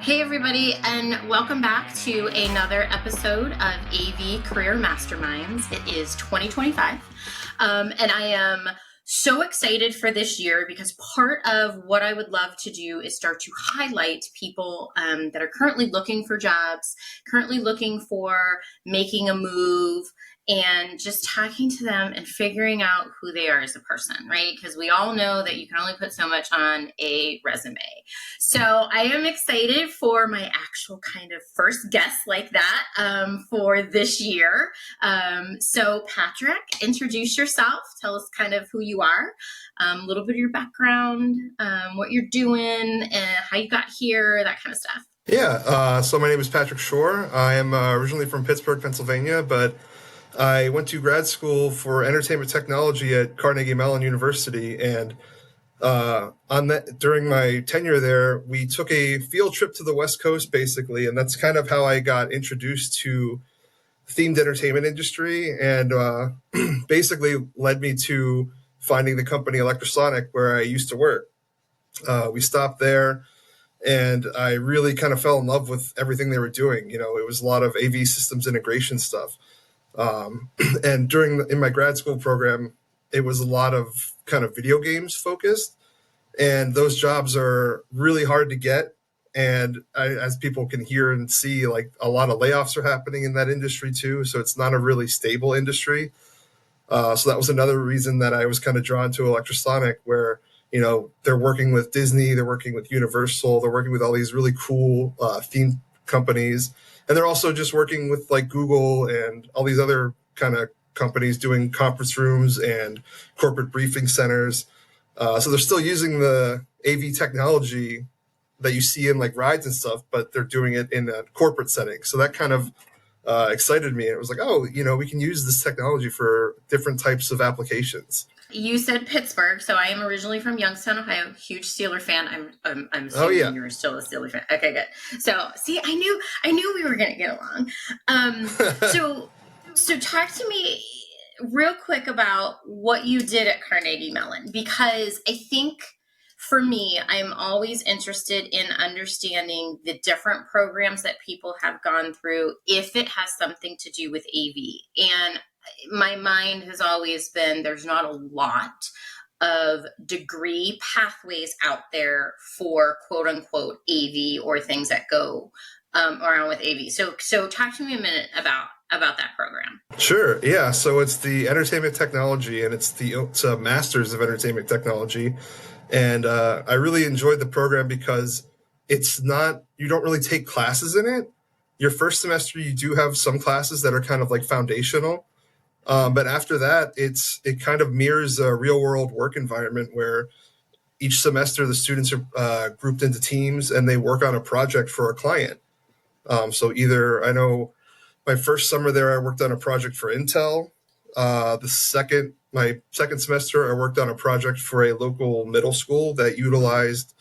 Hey everybody, and welcome back to another episode of AV Career Masterminds. It is 2025, and I am so excited for this year because part of what I would love to do is start to highlight people that are currently looking for jobs, currently looking for making a move, and just talking to them and figuring out who they are as a person, right? Because we all know that you can only put so much on a resume. So I am excited for my actual kind of first guest like that for this year. So Patrick, introduce yourself. Tell us kind of who you are, a little bit of your background, what you're doing, and how you got here, that kind of stuff. Yeah, so my name is Patrick Shore. I am originally from Pittsburgh, Pennsylvania, but I went to grad school for entertainment technology at Carnegie Mellon University, and during my tenure there, we took a field trip to the West Coast, basically, and that's kind of how I got introduced to themed entertainment industry, and basically led me to finding the company Electrosonic, where I used to work. We stopped there, and I really kind of fell in love with everything they were doing. You know, it was a lot of AV systems integration stuff. And in my grad school program, it was a lot of kind of video games focused, and those jobs are really hard to get. And as people can hear and see, like a lot of layoffs are happening in that industry too. So it's not a really stable industry. So that was another reason that I was kind of drawn to Electrosonic, where they're working with Disney, they're working with Universal, they're working with all these really cool theme companies. And they're also just working with like Google and all these other kind of companies doing conference rooms and corporate briefing centers. So they're still using the AV technology that you see in like rides and stuff, but they're doing it in a corporate setting. So that kind of excited me. It was like, oh, we can use this technology for different types of applications. You said Pittsburgh, so I am originally from Youngstown, Ohio. Huge Steeler fan. I'm assuming you're still a Steeler fan. Okay, good. So, see, I knew we were going to get along. So talk to me real quick about what you did at Carnegie Mellon, because I think for me, I'm always interested in understanding the different programs that people have gone through if it has something to do with AV. And my mind has always been there's not a lot of degree pathways out there for quote unquote AV or things that go around with AV. So talk to me a minute about that program. Sure. Yeah. So it's the entertainment technology, and it's a master's of entertainment technology. And I really enjoyed the program because you don't really take classes in it. Your first semester, you do have some classes that are kind of like foundational. But after that, it kind of mirrors a real world work environment where each semester the students are grouped into teams and they work on a project for a client. So either, I know my first summer there, I worked on a project for Intel. My second semester, I worked on a project for a local middle school that utilized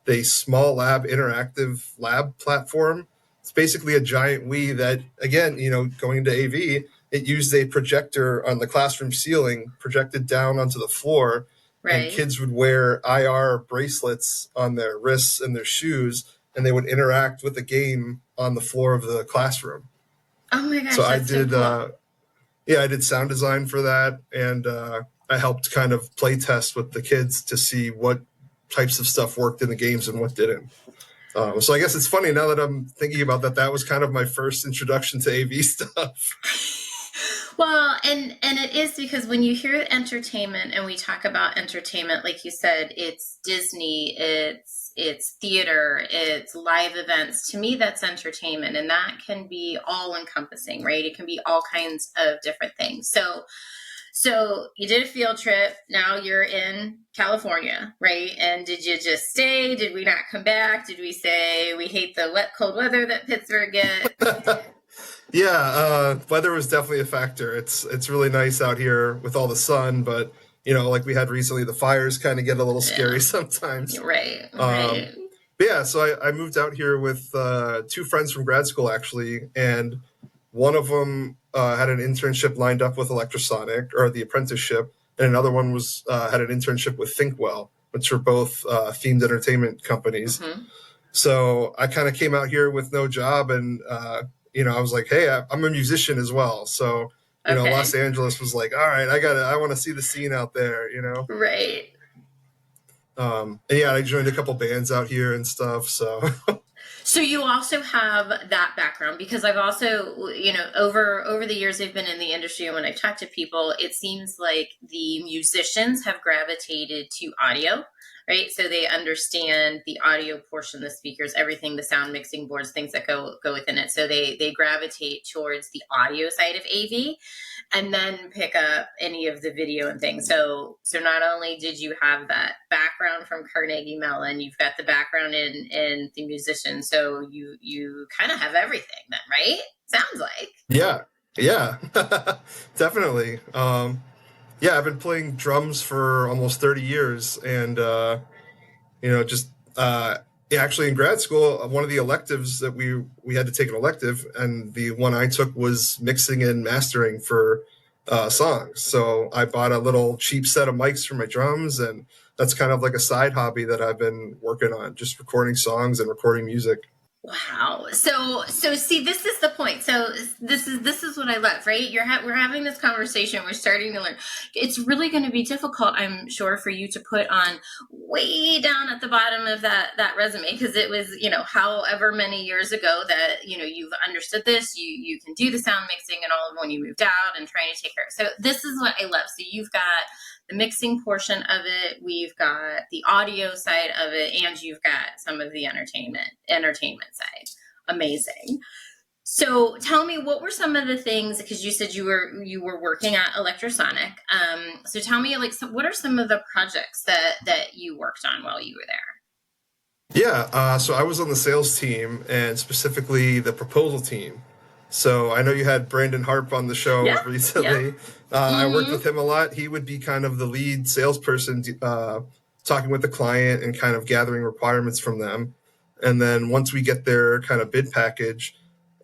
the Small Lab interactive lab platform. It's basically a giant Wii that, again, going into AV, it used a projector on the classroom ceiling, projected down onto the floor, right. And kids would wear IR bracelets on their wrists and their shoes, and they would interact with the game on the floor of the classroom. Oh my gosh! So I did, I did sound design for that, and I helped kind of play test with the kids to see what types of stuff worked in the games and what didn't. So I guess it's funny now that I'm thinking about that. That was kind of my first introduction to AV stuff. Well, and it is because when you hear entertainment and we talk about entertainment, like you said, it's Disney, it's theater, it's live events. To me, that's entertainment, and that can be all encompassing, right? It can be all kinds of different things. So you did a field trip. Now you're in California, right? And did you just stay? Did we not come back? Did we say we hate the wet, cold weather that Pittsburgh gets? Yeah, weather was definitely a factor. It's really nice out here with all the sun, but like we had recently, the fires kind of get a little scary sometimes. Right. But yeah, so I moved out here with two friends from grad school, actually, and one of them had an internship lined up with Electrosonic, or the apprenticeship, and another one had an internship with Thinkwell, which are both themed entertainment companies. Mm-hmm. So I kind of came out here with no job, and I was like, hey, I'm a musician as well. So Los Okay. Angeles was like, all right, I want to see the scene out there. Right. And yeah, I joined a couple bands out here and stuff. So So you also have that background because I've also, over the years I've been in the industry and when I talk to people, it seems like the musicians have gravitated to audio, right? So they understand the audio portion, the speakers, everything, the sound mixing boards, things that go within it. So they gravitate towards the audio side of AV and then pick up any of the video and things. So not only did you have that background from Carnegie Mellon, you've got the background in the musician. So you kind of have everything then, right? Sounds like. yeah, definitely. Yeah, I've been playing drums for almost 30 years, and just yeah, actually in grad school, one of the electives that we had to take an elective, and the one I took was mixing and mastering for songs. So I bought a little cheap set of mics for my drums, and that's kind of like a side hobby that I've been working on, just recording songs and recording music. Wow. So see, this is the point. So this is what I love, right? We're having this conversation. We're starting to learn. It's really going to be difficult, I'm sure, for you to put on way down at the bottom of that resume because it was, however many years ago that you've understood this. You can do the sound mixing and all of when you moved out and trying to take care. So this is what I love. So you've got the mixing portion of it, we've got the audio side of it, and you've got some of the entertainment side. Amazing. So tell me, what were some of the things, because you said you were working at Electrosonic. So tell me, what are some of the projects that you worked on while you were there? Yeah, so I was on the sales team and specifically the proposal team. So I know you had Brandon Harp on the show Yeah. recently. Yeah. I worked with him a lot. He would be kind of the lead salesperson, talking with the client and kind of gathering requirements from them. And then once we get their kind of bid package,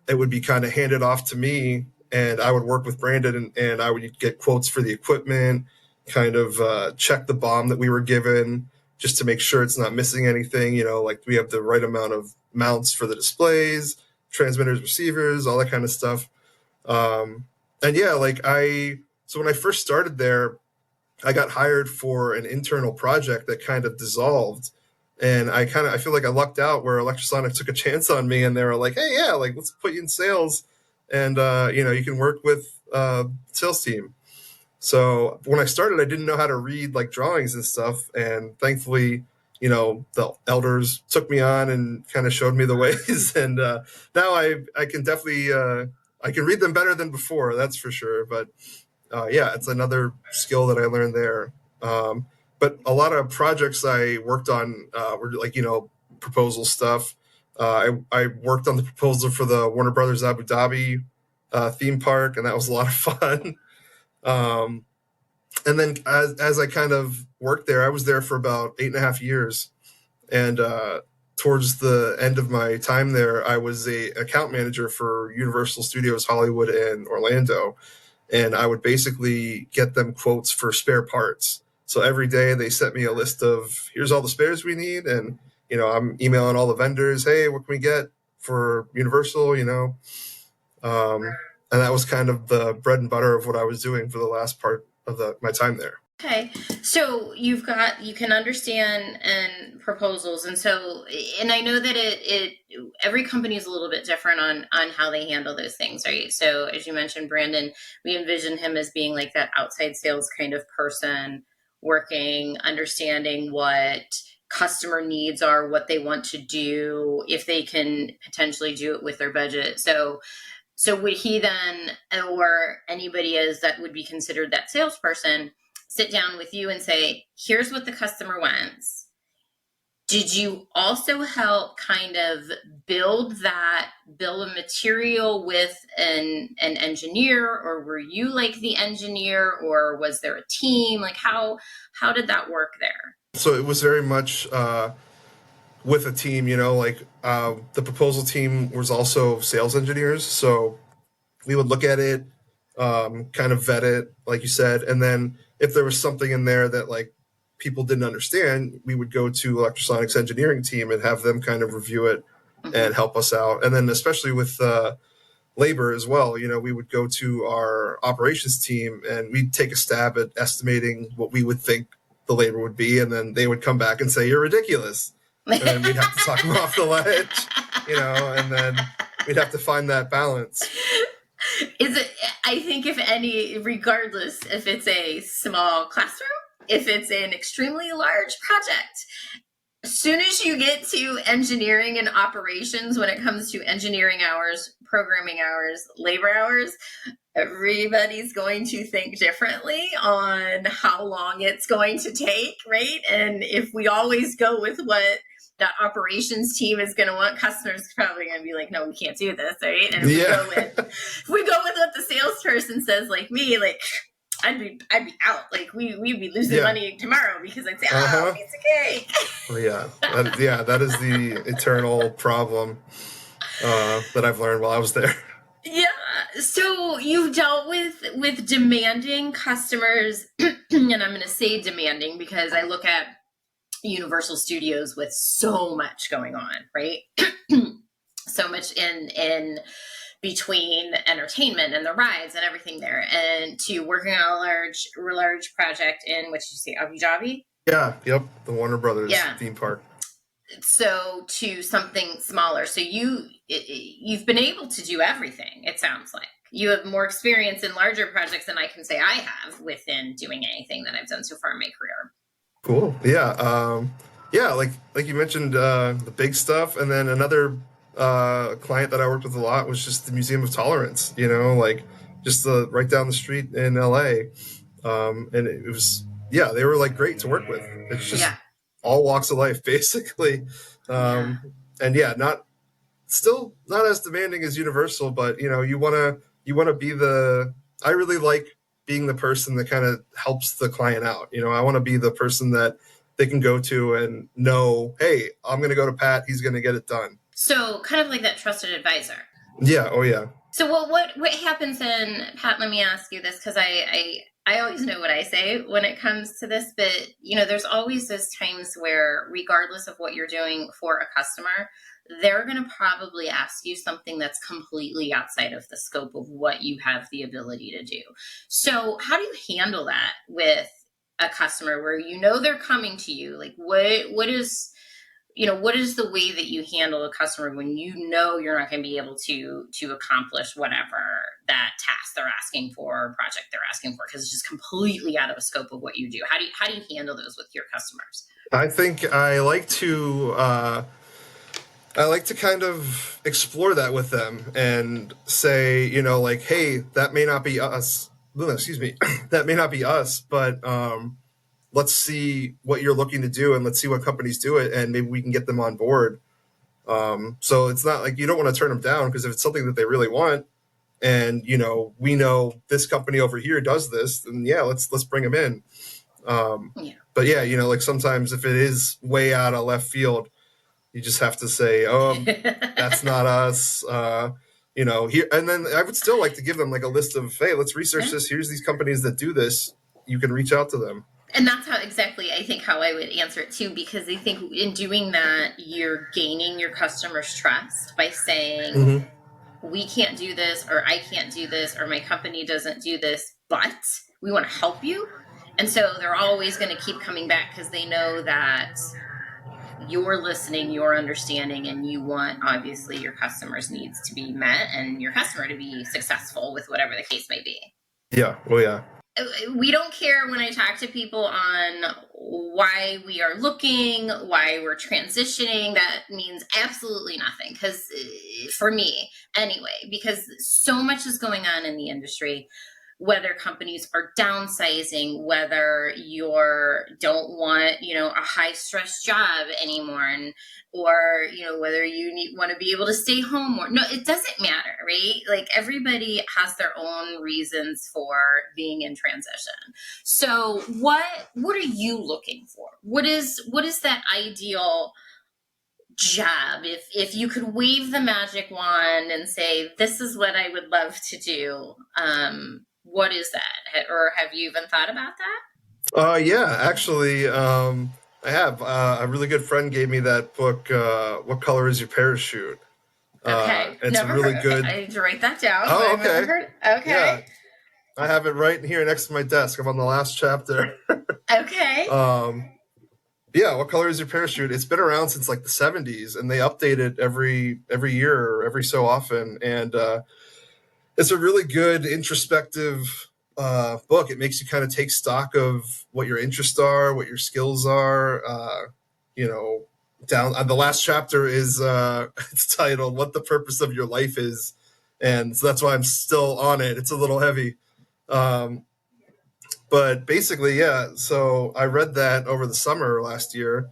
it would be kind of handed off to me, and I would work with Brandon, and I would get quotes for the equipment, kind of check the BOM that we were given, just to make sure it's not missing anything. Like we have the right amount of mounts for the displays, transmitters, receivers, all that kind of stuff. And yeah, so when I first started there, I got hired for an internal project that kind of dissolved. And I feel like I lucked out where Electrosonic took a chance on me, and they were like, hey, yeah, like let's put you in sales, and you can work with sales team. So when I started, I didn't know how to read like drawings and stuff, and thankfully, the elders took me on and kind of showed me the ways, and now I can definitely I can read them better than before, that's for sure. But yeah, it's another skill that I learned there. But a lot of projects I worked on were like, proposal stuff. I worked on the proposal for the Warner Brothers Abu Dhabi theme park, and that was a lot of fun. Um, and then as I kind of worked there, I was there for about 8.5 years. And towards the end of my time there, I was a account manager for Universal Studios Hollywood and Orlando, and I would basically get them quotes for spare parts. So every day they sent me a list of here's all the spares we need, and I'm emailing all the vendors, hey, what can we get for Universal? And that was kind of the bread and butter of what I was doing for the last part of my time there. Okay, so you can understand and proposals, and I know that it every company is a little bit different on how they handle those things, right? So as you mentioned, Brandon, we envision him as being like that outside sales kind of person, working, understanding what customer needs are, what they want to do, if they can potentially do it with their budget. So would he then, or anybody as that would be considered that salesperson, sit down with you and say, here's what the customer wants. Did you also help kind of build that bill of material with an engineer, or were you like the engineer, or was there a team? Like how did that work there? So it was very much with a team, the proposal team was also sales engineers. So we would look at it, kind of vet it, like you said, and then if there was something in there that like people didn't understand, we would go to electrosonics engineering team and have them kind of review it and help us out. And then especially with labor as well, we would go to our operations team and we'd take a stab at estimating what we would think the labor would be, and then they would come back and say, "You're ridiculous," and then we'd have to talk them off the ledge, and then we'd have to find that balance. Is it? I think if any, regardless if it's a small classroom, if it's an extremely large project, as soon as you get to engineering and operations, when it comes to engineering hours, programming hours, labor hours, everybody's going to think differently on how long it's going to take, right? And if we always go with what that operations team is going to want, customers probably going to be like, no, we can't do this, right? And if we go with what the salesperson says, like me, like I'd be out. Like we'd be losing money tomorrow because I'd say, oh, piece of cake. Well, that is the eternal problem that I've learned while I was there. Yeah. So you've dealt with demanding customers, and I'm going to say demanding because I look at Universal Studios with so much going on, right? So much in between entertainment and the rides and everything there, and to working on a large project in, what you say, Abu Dhabi? Yeah, yep, the Warner Brothers theme park. So to something smaller. So you've been able to do everything, it sounds like. You have more experience in larger projects than I can say I have within doing anything that I've done so far in my career. Cool. Yeah. Like you mentioned, the big stuff, and then another client that I worked with a lot was just the Museum of Tolerance. Like just right down the street in LA, and it was they were like great to work with. It's just all walks of life basically, and not as demanding as Universal, but you want to be I really like being the person that kind of helps the client out. I want to be the person that they can go to and know, hey, I'm going to go to Pat. He's going to get it done. So kind of like that trusted advisor. Yeah. Oh, yeah. So what happens then, Pat, let me ask you this, because I always know what I say when it comes to this, but there's always those times where regardless of what you're doing for a customer, they're going to probably ask you something that's completely outside of the scope of what you have the ability to do. So how do you handle that with a customer where they're coming to you? Like what is the way that you handle a customer when you're not going to be able to accomplish whatever that task they're asking for or project they're asking for, because it's just completely out of the scope of what you do? How do you handle those with your customers? I think I like to kind of explore that with them and say, like, hey, that may not be us. Excuse me. That may not be us, but let's see what you're looking to do and let's see what companies do it, and maybe we can get them on board. So it's not like you don't want to turn them down, because if it's something that they really want and, we know this company over here does this, then let's bring them in. But like sometimes if it is way out of left field, you just have to say, oh, that's not us. Here, and then I would still like to give them like a list of, hey, let's research this. Here's these companies that do this. You can reach out to them. And that's how I would answer it too, because I think in doing that, you're gaining your customer's trust by saying, we can't do this, or I can't do this, or my company doesn't do this, but we want to help you. And so they're always going to keep coming back because they know that you're listening, you're understanding, and you want, obviously, your customer's needs to be met and your customer to be successful with whatever the case may be. Yeah. Well, yeah. We don't care when I talk to people on why we are looking, why we're transitioning. That means absolutely nothing, because for me anyway, because so much is going on in the industry, whether companies are downsizing, whether you don't want, a high stress job anymore, or, whether you want to be able to stay home more. No, it doesn't matter, right? Like everybody has their own reasons for being in transition. So what are you looking for? What is that ideal job? If you could wave the magic wand and say, this is what I would love to do, what is that? Or have you even thought about that? Yeah, actually, I have. A really good friend gave me that book, What Color is Your Parachute? Okay, It's a never really heard. Okay, good. I need to write that down. Oh, I've never okay. heard. Yeah, Okay, I have it right here next to my desk. I'm on the last chapter. okay. um, yeah, What Color is Your Parachute? It's been around since like the 70s, and they update it every year or every so often. And it's a really good introspective book. It makes you kind of take stock of what your interests are, what your skills are. You know, down the last chapter is it's titled "What the Purpose of Your Life Is," and so that's why I'm still on it. It's a little heavy, um, but basically, yeah. So I read that over the summer last year,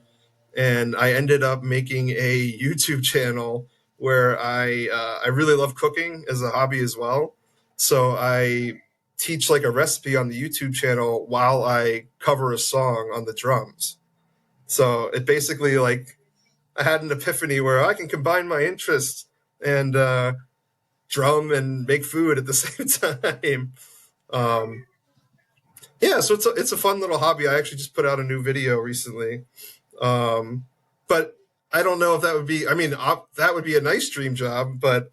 and I ended up making a YouTube channel where I really love cooking as a hobby as well. So I teach like a recipe on the YouTube channel while I cover a song on the drums. So it basically like I had an epiphany where I can combine my interests and drum and make food at the same time. Um, yeah, so it's a fun little hobby. I actually just put out a new video recently. But I don't know if that would be. I mean, that would be a nice dream job, but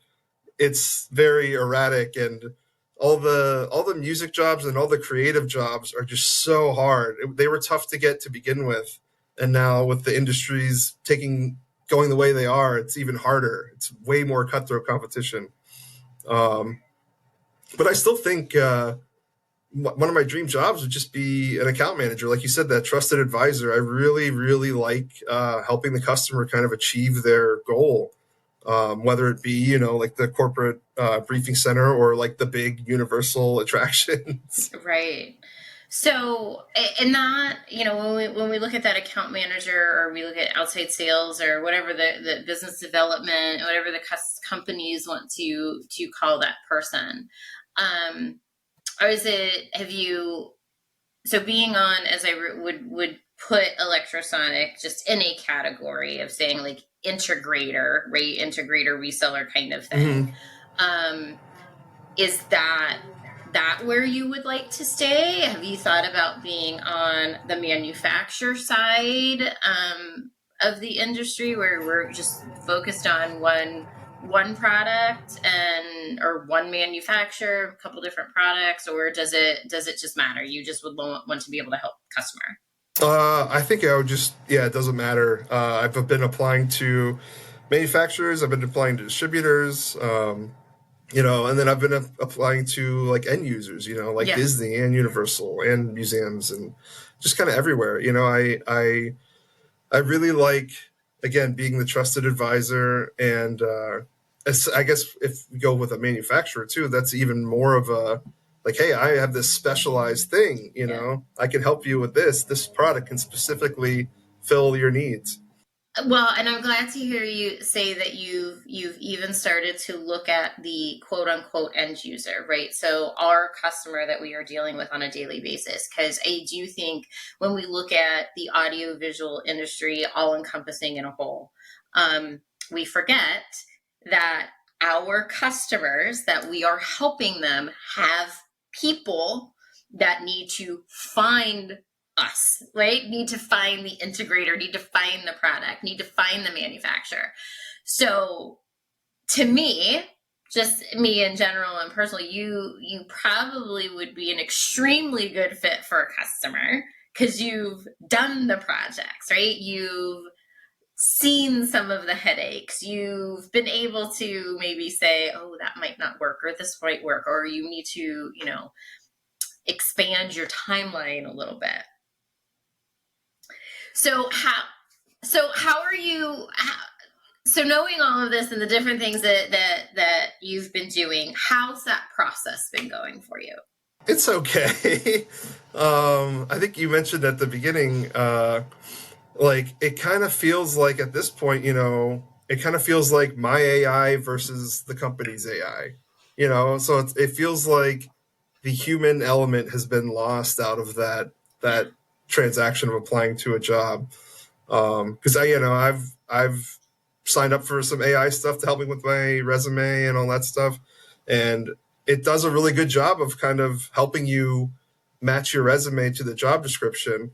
it's very erratic, and all the music jobs and all the creative jobs are just so hard. They were tough to get to begin with, and now with the industries going the way they are, it's even harder. It's way more cutthroat competition. Um, but I still think one of my dream jobs would just be an account manager, like you said, that trusted advisor. I really, really like helping the customer kind of achieve their goal, whether it be like the corporate briefing center or like the big universal attractions. Right. So, and that, when we look at that account manager, or we look at outside sales, or whatever the business development, whatever the companies want to call that person, or is it, have you, so being on, as I would put electrosonic just in a category of saying like integrator, right? Integrator, reseller kind of thing. Mm-hmm. Is that where you would like to stay? Have you thought about being on the manufacturer side of the industry, where we're just focused on one product, and or one manufacturer, a couple different products, or does it just matter? You just would want to be able to help the customer. I think I would just, yeah, it doesn't matter. I've been applying to manufacturers, I've been applying to distributors, and then I've been applying to like end users, like Yeah. Disney and Universal and museums and just kind of everywhere. I really like, again, being the trusted advisor, and I guess if we go with a manufacturer too, that's even more of a like, hey, I have this specialized thing. Yeah. I can help you with this. This product can specifically fill your needs. Well, and I'm glad to hear you say that you've even started to look at the quote unquote end user, right? So our customer that we are dealing with on a daily basis. Because I do think when we look at the audiovisual industry, all encompassing in a whole, we forget that our customers that we are helping them have people that need to find us, right? Need to find the integrator, need to find the product, need to find the manufacturer. So to me, just me in general and personally, you probably would be an extremely good fit for a customer because you've done the projects, right? You've seen some of the headaches. You've been able to maybe say, oh, that might not work, or this might work, or you need to, expand your timeline a little bit. So how are you? So knowing all of this and the different things that you've been doing, how's that process been going for you? It's okay. I think you mentioned at the beginning, like it kind of feels like at this point, it kind of feels like my AI versus the company's AI. So it feels like the human element has been lost out of that transaction of applying to a job. Because I've signed up for some AI stuff to help me with my resume and all that stuff, and it does a really good job of kind of helping you match your resume to the job description,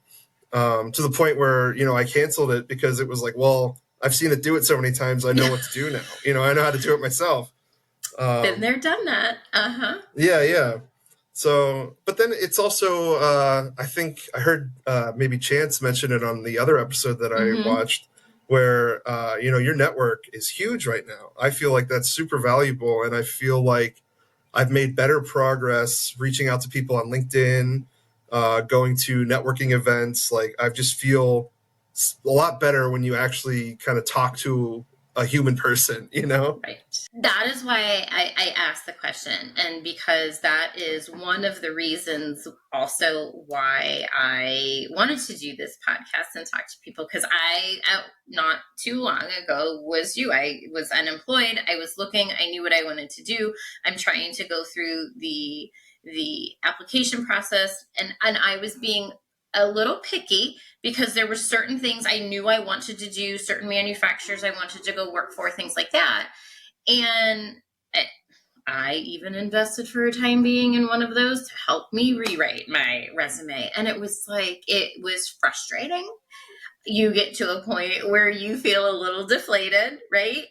to the point where, I canceled it because it was like, well, I've seen it do it so many times. I know what to do now. I know how to do it myself. Been there, done that. Uh-huh. Yeah, yeah. So, but then it's also, I think I heard maybe Chance mention it on the other episode that I watched, where, your network is huge right now. I feel like that's super valuable. And I feel like I've made better progress reaching out to people on LinkedIn, going to networking events. Like, I just feel a lot better when you actually kind of talk to a human person, Right. That is why I asked the question. And because that is one of the reasons also why I wanted to do this podcast and talk to people. Because not too long ago, I was unemployed. I was looking, I knew what I wanted to do. I'm trying to go through the application process, and I was being a little picky because there were certain things I knew I wanted to do, certain manufacturers I wanted to go work for, things like that. And I even invested for a time being in one of those to help me rewrite my resume. And it was frustrating. You get to a point where you feel a little deflated, right?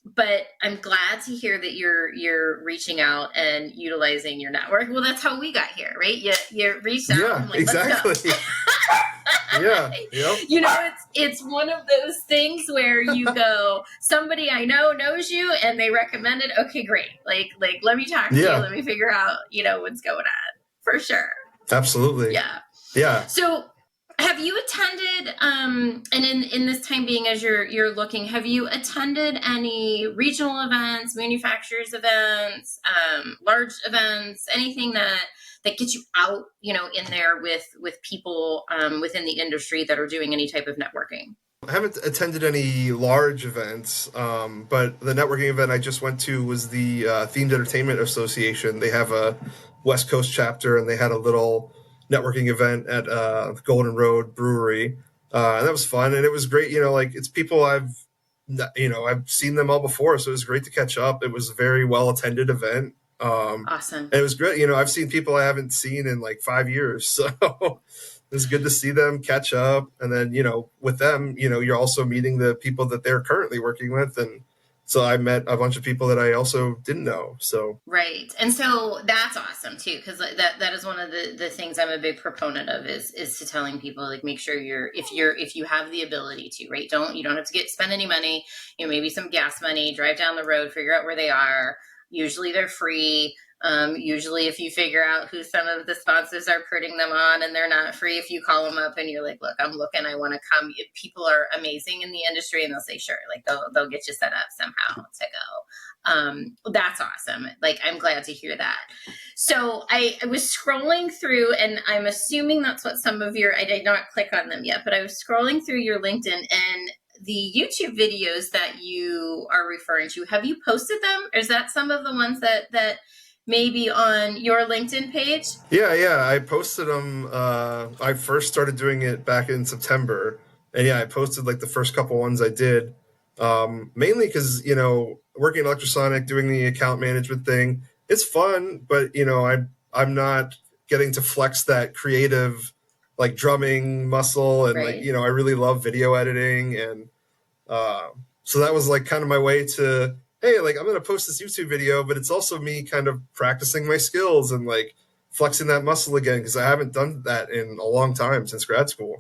But I'm glad to hear that you're reaching out and utilizing your network. Well, that's how we got here, right? You reached out. Yeah, and like, exactly. Let's go. Yeah. Yep. It's one of those things where you go, somebody I know knows you and they recommended, okay, great. Like let me talk to you. Let me figure out, what's going on, for sure. Absolutely. Yeah. Yeah. So have you attended, and in this time being, as you're looking, have you attended any regional events, manufacturers events, large events, anything that gets you out, in there with people within the industry that are doing any type of networking? I haven't attended any large events, but the networking event I just went to was the Themed Entertainment Association. They have a West Coast chapter, and they had a little networking event at Golden Road Brewery, and that was fun. And it was great. It's people I've seen them all before, so it was great to catch up. It was a very well attended event. Awesome. And it was great. I've seen people I haven't seen in like 5 years, so it was good to see them, catch up, and then with them, you're also meeting the people that they're currently working with, and so I met a bunch of people that I also didn't know. So right, and so that's awesome too, because that is one of the things I'm a big proponent of is to telling people, like, make sure if you have the ability to, right, you don't have to spend any money, maybe some gas money, drive down the road, figure out where they are. Usually they're free. Usually if you figure out who some of the sponsors are putting them on and they're not free, if you call them up and you're like, look, I'm looking, I want to come. People are amazing in the industry, and they'll say, sure, like they'll get you set up somehow to go. That's awesome. Like, I'm glad to hear that. So I was scrolling through, and I'm assuming that's what I did not click on them yet, but I was scrolling through your LinkedIn, and the YouTube videos that you are referring to, have you posted them? Or is that some of the ones that maybe on your LinkedIn page? Yeah, I posted them. I first started doing it back in September, and I posted like the first couple ones I did, mainly because working in Electrosonic, doing the account management thing, it's fun, but I'm not getting to flex that creative, like, drumming muscle, and Right. I really love video editing, and so that was like kind of my way to, hey, like, I'm going to post this YouTube video, but it's also me kind of practicing my skills and like flexing that muscle again, because I haven't done that in a long time, since grad school.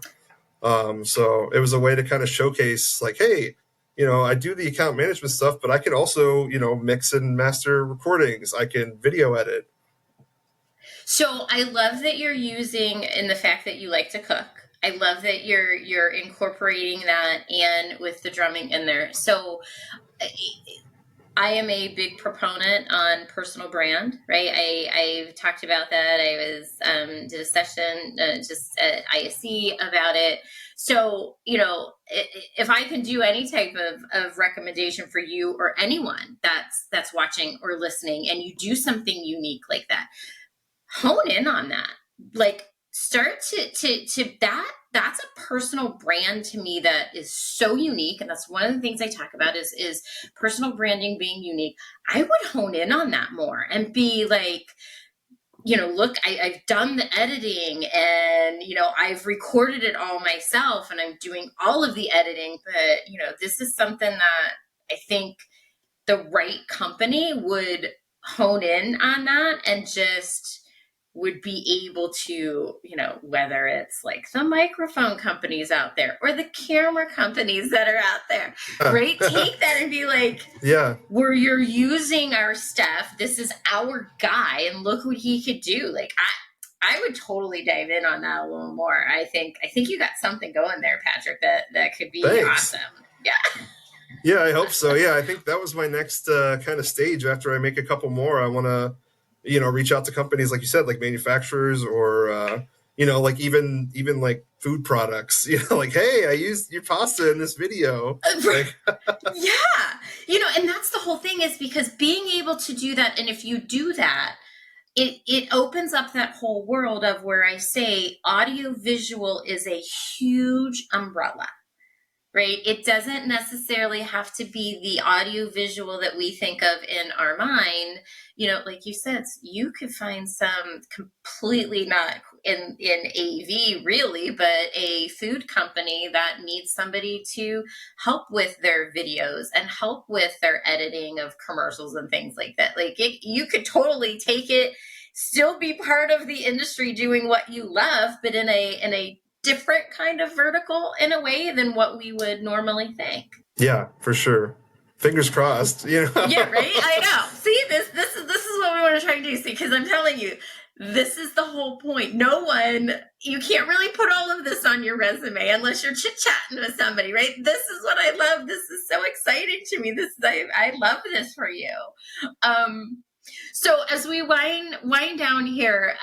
So it was a way to kind of showcase, like, hey, I do the account management stuff, but I can also, mix and master recordings. I can video edit. So I love that you're using, in the fact that you like to cook. I love that you're incorporating that and with the drumming in there. So I am a big proponent on personal brand, right? I've talked about that. I did a session just at ISC about it. So, if I can do any type of recommendation for you or anyone that's watching or listening, and you do something unique like that, hone in on that. Like, start to that's a personal brand to me that is so unique. And that's one of the things I talk about is personal branding being unique. I would hone in on that more and be like, look, I've done the editing and, I've recorded it all myself and I'm doing all of the editing, but, this is something that I think the right company would hone in on that and just would be able to, whether it's like the microphone companies out there or the camera companies that are out there, right? Take that and be like, yeah, where you're using our stuff, this is our guy and look what he could do. Like I would totally dive in on that a little more. I think you got something going there, Patrick, that could be thanks. awesome. Yeah. Yeah, I hope so. Yeah, I think that was my next kind of stage. After I make a couple more, I want to, reach out to companies like you said, like manufacturers or, like even like food products. Like, hey, I used your pasta in this video. Like, Yeah. And that's the whole thing, is because being able to do that, and if you do that, it opens up that whole world of where I say audio visual is a huge umbrella. Right? It doesn't necessarily have to be the audio visual that we think of in our mind. Like you said, you could find some completely not in AV really, but a food company that needs somebody to help with their videos and help with their editing of commercials and things like that. Like you could totally take it, still be part of the industry doing what you love, but in a different kind of vertical in a way than what we would normally think. yeah, for sure. Fingers crossed. Yeah, right. I know. See, this is what we want to try and do. See, because I'm telling you, this is the whole point. You can't really put all of this on your resume unless you're chit-chatting with somebody, right? This is what I love. This is so exciting to me. I love this for you. So as we wind down here,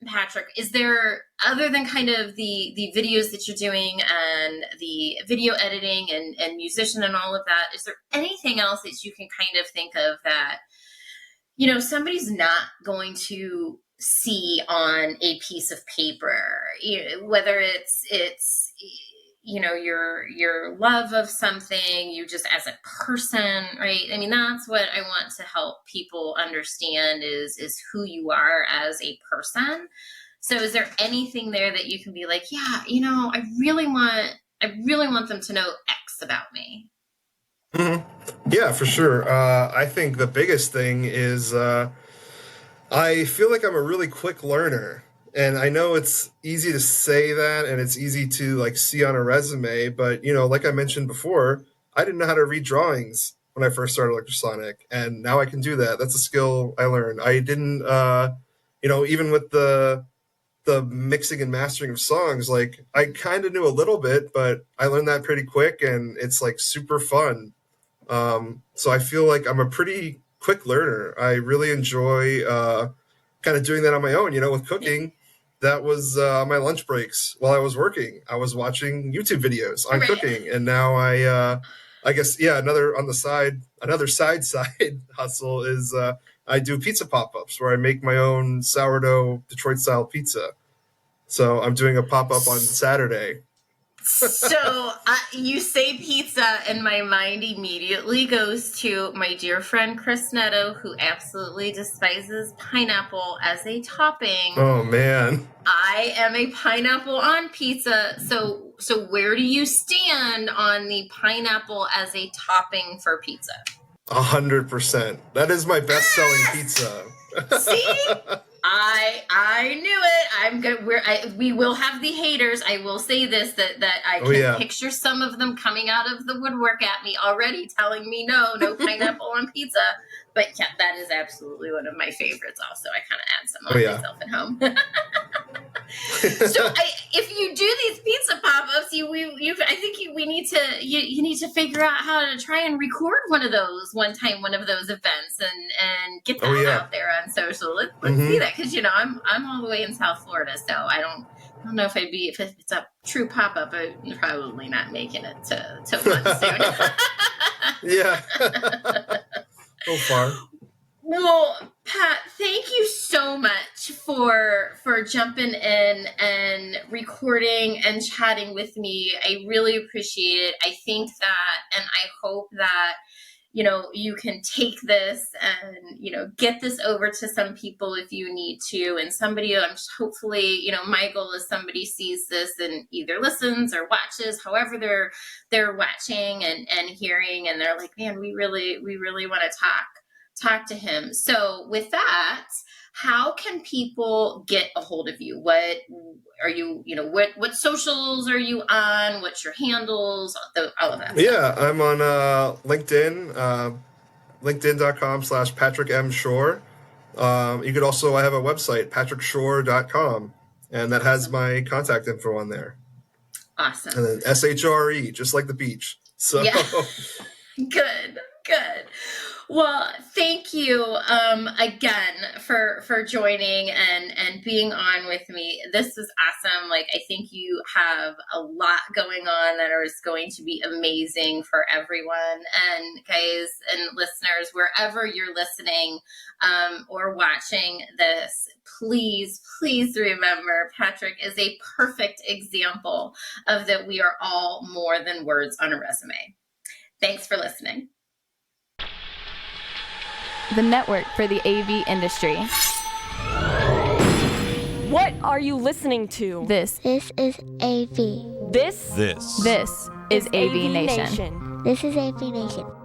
Patrick, is there, other than kind of the videos that you're doing and the video editing and musician and all of that, is there anything else that you can kind of think of that, somebody's not going to see on a piece of paper, whether it's your love of something, you just as a person, right? I mean, that's what I want to help people understand is who you are as a person. So is there anything there that you can be like, yeah, I really want them to know X about me? Mm-hmm. Yeah, for sure. I think the biggest thing is I feel like I'm a really quick learner. And I know it's easy to say that and it's easy to like see on a resume, but like I mentioned before, I didn't know how to read drawings when I first started Electrosonic, and now I can do that. That's a skill I learned. I didn't even with the mixing and mastering of songs, like I kind of knew a little bit, but I learned that pretty quick and it's like super fun. So I feel like I'm a pretty quick learner. I really enjoy kind of doing that on my own. With cooking, that was my lunch breaks while I was working. I was watching YouTube videos on cooking, and now I guess another on the side, another side hustle is I do pizza pop-ups where I make my own sourdough Detroit style pizza. So I'm doing a pop-up on Saturday. So you say pizza, and my mind immediately goes to my dear friend Chris Netto, who absolutely despises pineapple as a topping. Oh man, I am a pineapple on pizza. So where do you stand on the pineapple as a topping for pizza? 100%. That is my best-selling pizza. See? I knew it. I'm good. We will have the haters. I will say this, that I can picture some of them coming out of the woodwork at me already, telling me no pineapple on pizza. But yeah, that is absolutely one of my favorites. Also, I kind of add some on myself at home. So if you do these pizza pop-ups, I think we need to you need to figure out how to try and record one of those events and get that out there on social. Let's see that, because I'm all the way in South Florida, so I don't know if it's a true pop-up. I'm probably not making it to one soon. Yeah. So far. Well, Pat, thank you so much for jumping in and recording and chatting with me. I really appreciate it. I think that, and I hope that you can take this and, get this over to some people if you need to. And somebody, hopefully, my goal is somebody sees this and either listens or watches, however they're watching and hearing, and they're like, man, we really want to talk to him. So with that, how can people get a hold of you? What are you, what socials are you on? What's your handles? All of that stuff. Yeah, I'm on LinkedIn, linkedin.com/Patrick M. Shore. You could also, I have a website, patrickshore.com, and that has my contact info on there. Awesome. And then SHRE, just like the beach. So yeah. Good. Well, thank you again for joining and being on with me. This is awesome. Like, I think you have a lot going on that is going to be amazing for everyone. And guys and listeners, wherever you're listening or watching this, please remember Patrick is a perfect example of that we are all more than words on a resume. Thanks for listening. The network for the AV industry. What are you listening to? This is AV. This is AVNation. This is AVNation.